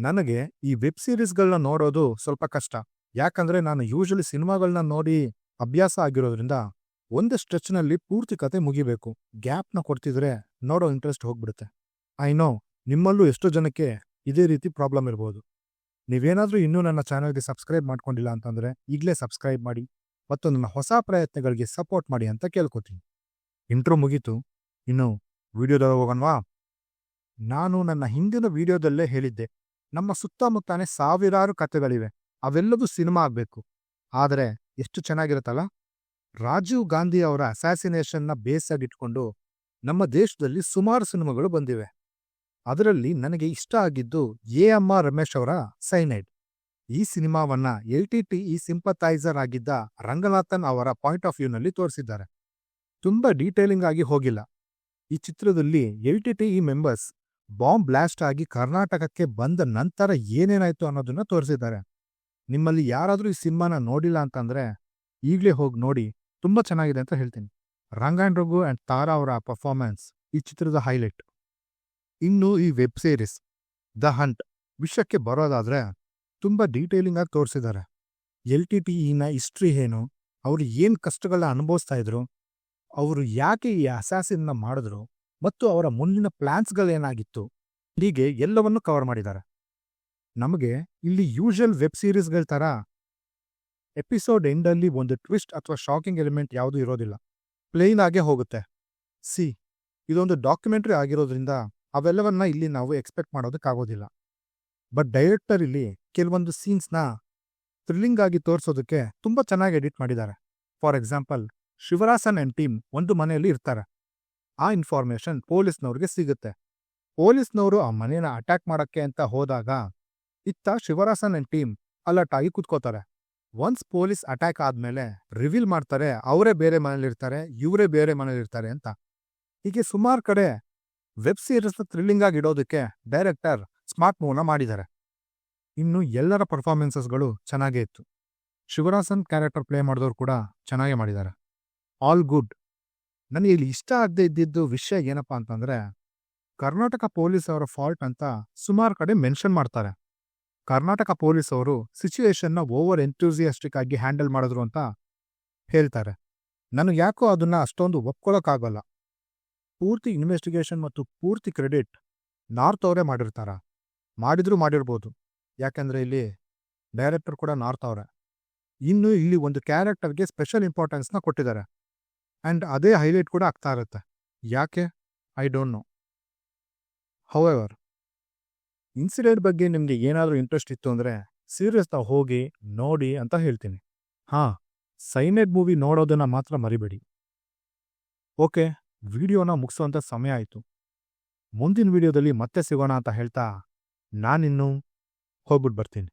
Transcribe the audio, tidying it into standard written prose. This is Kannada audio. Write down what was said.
ನನಗೆ ಈ ವೆಬ್ ಸೀರೀಸ್ಗಳನ್ನ ನೋಡೋದು ಸ್ವಲ್ಪ ಕಷ್ಟ. ಯಾಕಂದ್ರೆ ನಾನು ಯೂಶಲಿ ಸಿನಿಮಾಗಳನ್ನ ನೋಡಿ ಅಭ್ಯಾಸ ಆಗಿರೋದ್ರಿಂದ ಒಂದೇ ಸ್ಟ್ರೆಚ್ನಲ್ಲಿ ಪೂರ್ತಿ ಕತೆ ಮುಗಿಬೇಕು. ಗ್ಯಾಪ್ನ ಕೊಡ್ತಿದ್ರೆ ನೋಡೋ ಇಂಟ್ರೆಸ್ಟ್ ಹೋಗ್ಬಿಡುತ್ತೆ. ಐ ನೋ ನಿಮ್ಮಲ್ಲೂ ಎಷ್ಟೋ ಜನಕ್ಕೆ ಇದೇ ರೀತಿ ಪ್ರಾಬ್ಲಮ್ ಇರ್ಬೋದು. ನೀವೇನಾದ್ರೂ ಇನ್ನೂ ನನ್ನ ಚಾನಲ್ಗೆ ಸಬ್ಸ್ಕ್ರೈಬ್ ಮಾಡ್ಕೊಂಡಿಲ್ಲ ಅಂತಂದ್ರೆ ಈಗಲೇ ಸಬ್ಸ್ಕ್ರೈಬ್ ಮಾಡಿ ಮತ್ತು ನನ್ನ ಹೊಸ ಪ್ರಯತ್ನಗಳಿಗೆ ಸಪೋರ್ಟ್ ಮಾಡಿ ಅಂತ ಕೇಳ್ಕೊತೀನಿ. ಇಂಟ್ರೋ ಮುಗೀತು, ಇನ್ನು ವಿಡಿಯೋದಾಗ ಹೋಗೋಣವಾ? ನಾನು ನನ್ನ ಹಿಂದಿನ ವಿಡಿಯೋದಲ್ಲೇ ಹೇಳಿದ್ದೆ, ನಮ್ಮ ಸುತ್ತಮುತ್ತಾನೆ ಸಾವಿರಾರು ಕಥೆಗಳಿವೆ, ಅವೆಲ್ಲವೂ ಸಿನಿಮಾ ಆಗಬೇಕು. ಆದರೆ ಎಷ್ಟು ಚೆನ್ನಾಗಿರುತ್ತಲ್ಲ. ರಾಜೀವ್ ಗಾಂಧಿ ಅವರ ಅಸ್ಯಾಸಿನೇಷನ್ನ ಬೇಸಾಗಿಟ್ಕೊಂಡು ನಮ್ಮ ದೇಶದಲ್ಲಿ ಸುಮಾರು ಸಿನಿಮಾಗಳು ಬಂದಿವೆ. ಅದರಲ್ಲಿ ನನಗೆ ಇಷ್ಟ ಆಗಿದ್ದು AMR ರಮೇಶ್ ಅವರ ಸೈನೈಡ್. ಈ ಸಿನಿಮಾವನ್ನ LTTE ಸಿಂಪಥೈಸರ್ ಆಗಿದ್ದ ರಂಗನಾಥನ್ ಅವರ ಪಾಯಿಂಟ್ ಆಫ್ ವ್ಯೂನಲ್ಲಿ ತೋರಿಸಿದ್ದಾರೆ. ತುಂಬಾ ಡೀಟೇಲಿಂಗ್ ಆಗಿ ಹೋಗಿಲ್ಲ. ಈ ಚಿತ್ರದಲ್ಲಿ LTTE ಮೆಂಬರ್ಸ್ ಬಾಂಬ್ ಬ್ಲಾಸ್ಟ್ ಆಗಿ ಕರ್ನಾಟಕಕ್ಕೆ ಬಂದ ನಂತರ ಏನೇನಾಯ್ತು ಅನ್ನೋದನ್ನ ತೋರಿಸಿದ್ದಾರೆ. ನಿಮ್ಮಲ್ಲಿ ಯಾರಾದರೂ ಈ ಸಿನಿಮಾನ ನೋಡಿಲ್ಲ ಅಂತಂದ್ರೆ ಈಗಲೇ ಹೋಗಿ ನೋಡಿ, ತುಂಬಾ ಚೆನ್ನಾಗಿದೆ ಅಂತ ಹೇಳ್ತೀನಿ. ರಂಗಾಯಣ್ ರಘು ಅಂಡ್ ತಾರಾ ಅವರ ಪರ್ಫಾರ್ಮೆನ್ಸ್ ಈ ಚಿತ್ರದ ಹೈಲೈಟ್. ಇನ್ನು ಈ ವೆಬ್ ಸೀರೀಸ್ ದ ಹಂಟ್ ವಿಷಯಕ್ಕೆ ಬರೋದಾದ್ರೆ ತುಂಬಾ ಡೀಟೇಲಿಂಗ್ ಆಗಿ ತೋರಿಸಿದ್ದಾರೆ. LTTEನ ಹಿಸ್ಟ್ರಿ ಏನು, ಅವರು ಏನ್ ಕಷ್ಟಗಳನ್ನ ಅನುಭವಿಸ್ತಾ ಇದ್ರು, ಅವರು ಯಾಕೆ ಈ ಅಸಾಸಿನ್ನ ಮಾಡಿದ್ರು ಮತ್ತು ಅವರ ಮುಂದಿನ ಪ್ಲಾನ್ಸ್ಗಳೇನಾಗಿತ್ತು, ಹೀಗೆ ಎಲ್ಲವನ್ನೂ ಕವರ್ ಮಾಡಿದ್ದಾರೆ. ನಮಗೆ ಇಲ್ಲಿ ಯೂಶುವಲ್ ವೆಬ್ ಸೀರೀಸ್ಗಳ ಥರ ಎಪಿಸೋಡ್ ಎಂಡಲ್ಲಿ ಒಂದು ಟ್ವಿಸ್ಟ್ ಅಥವಾ ಶಾಕಿಂಗ್ ಎಲಿಮೆಂಟ್ ಯಾವುದೂ ಇರೋದಿಲ್ಲ. ಪ್ಲೇನ್ ಆಗೇ ಹೋಗುತ್ತೆ. ಇದೊಂದು ಡಾಕ್ಯುಮೆಂಟ್ರಿ ಆಗಿರೋದ್ರಿಂದ ಅವೆಲ್ಲವನ್ನ ಇಲ್ಲಿ ನಾವು ಎಕ್ಸ್ಪೆಕ್ಟ್ ಮಾಡೋದಕ್ಕಾಗೋದಿಲ್ಲ. ಬಟ್ ಡೈರೆಕ್ಟರ್ ಇಲ್ಲಿ ಕೆಲವೊಂದು ಸೀನ್ಸ್ನ ಥ್ರಿಲ್ಲಿಂಗ್ ಆಗಿ ತೋರಿಸೋದಕ್ಕೆ ತುಂಬಾ ಚೆನ್ನಾಗಿ ಎಡಿಟ್ ಮಾಡಿದ್ದಾರೆ. For example, Sivarasan and team ಒಂದು ಮನೆಯಲ್ಲಿ ಇರ್ತಾರೆ. ಆ ಇನ್ಫಾರ್ಮೇಶನ್ ಪೊಲೀಸ್ನವ್ರಿಗೆ ಸಿಗುತ್ತೆ. ಪೊಲೀಸ್ನವರು ಆ ಮನೇನ ಅಟ್ಯಾಕ್ ಮಾಡಕ್ಕೆ ಅಂತ ಹೋದಾಗ ಇತ್ತ ಶಿವರಾಸನ್ ಅಂಡ್ ಟೀಮ್ ಅಲರ್ಟ್ ಆಗಿ ಕುತ್ಕೋತಾರೆ. ಒನ್ಸ್ ಪೊಲೀಸ್ ಅಟ್ಯಾಕ್ ಆದ್ಮೇಲೆ ರಿವೀಲ್ ಮಾಡ್ತಾರೆ ಅವರೇ ಬೇರೆ ಮನೇಲಿರ್ತಾರೆ, ಇವರೇ ಬೇರೆ ಮನೇಲಿರ್ತಾರೆ ಅಂತ. ಹೀಗೆ ಸುಮಾರು ಕಡೆ ವೆಬ್ ಸೀರೀಸ್ನ ಥ್ರಿಲ್ಲಿಂಗ್ ಆಗಿ ಇಡೋದಕ್ಕೆ ಡೈರೆಕ್ಟರ್ ಸ್ಮಾರ್ಟ್ ಮೂವ್ನ ಮಾಡಿದ್ದಾರೆ. ಇನ್ನು ಎಲ್ಲರ ಪರ್ಫಾರ್ಮೆನ್ಸಸ್ಗಳು ಚೆನ್ನಾಗೇ ಇತ್ತು. ಶಿವರಾಸನ್ ಕ್ಯಾರೆಕ್ಟರ್ ಪ್ಲೇ ಮಾಡಿದವರು ಕೂಡ ಚೆನ್ನಾಗೇ ಮಾಡಿದ್ದಾರೆ. All good. ನನಗೆ ಇಲ್ಲಿ ಇಷ್ಟ ಆಗದೆ ಇದ್ದಿದ್ದು ವಿಷಯ ಏನಪ್ಪಾ ಅಂತಂದ್ರೆ, ಕರ್ನಾಟಕ ಪೊಲೀಸ್ ಅವರ ಫಾಲ್ಟ್ ಅಂತ ಸುಮಾರು ಕಡೆ ಮೆನ್ಷನ್ ಮಾಡ್ತಾರೆ. ಕರ್ನಾಟಕ ಪೊಲೀಸ್ ಅವರು ಸಿಚುವೇಶನ್ನ ಓವರ್ ಎಂಥೂಸಿಯಾಸ್ಟಿಕ್ ಆಗಿ ಹ್ಯಾಂಡಲ್ ಮಾಡಿದ್ರು ಅಂತ ಹೇಳ್ತಾರೆ. ನನಗೆ ಯಾಕೋ ಅದನ್ನ ಅಷ್ಟೊಂದು ಒಪ್ಕೊಳ್ಳೋಕ್ಕಾಗಲ್ಲ. ಪೂರ್ತಿ ಇನ್ವೆಸ್ಟಿಗೇಷನ್ ಮತ್ತು ಪೂರ್ತಿ ಕ್ರೆಡಿಟ್ ನಾರ್ತ್ ಅವರೇ ಮಾಡಿರ್ಬೋದು. ಯಾಕಂದ್ರೆ ಇಲ್ಲಿ ಡೈರೆಕ್ಟರ್ ಕೂಡ ನಾರ್ತ್ ಅವರೇ. ಇನ್ನು ಇಲ್ಲಿ ಒಂದು ಕ್ಯಾರೆಕ್ಟರ್ಗೆ ಸ್ಪೆಷಲ್ ಇಂಪಾರ್ಟೆನ್ಸ್ನ ಕೊಟ್ಟಿದ್ದಾರೆ. ಅಂಡ್ ಅದೇ ಹೈಲೈಟ್ ಕೂಡ ಆಗ್ತಾ ಇರುತ್ತೆ. ಯಾಕೆ? I don't know. However, incident ಬಗ್ಗೆ ನಿಮಗೆ ಏನಾದರೂ ಇಂಟ್ರೆಸ್ಟ್ ಇತ್ತು ಅಂದರೆ ಸೀರಿಯಸ್ನ ಹೋಗಿ ನೋಡಿ ಅಂತ ಹೇಳ್ತೀನಿ. ಸೈನೈಡ್ ಮೂವಿ ನೋಡೋದನ್ನ ಮಾತ್ರ ಮರಿಬೇಡಿ. ಓಕೆ, ವಿಡಿಯೋನ ಮುಗಿಸೋಂಥ ಸಮಯ ಆಯಿತು. ಮುಂದಿನ ವಿಡಿಯೋದಲ್ಲಿ ಮತ್ತೆ ಸಿಗೋಣ ಅಂತ ಹೇಳ್ತಾ ನಾನಿನ್ನು ಹೋಗ್ಬಿಟ್ಟು ಬರ್ತೀನಿ.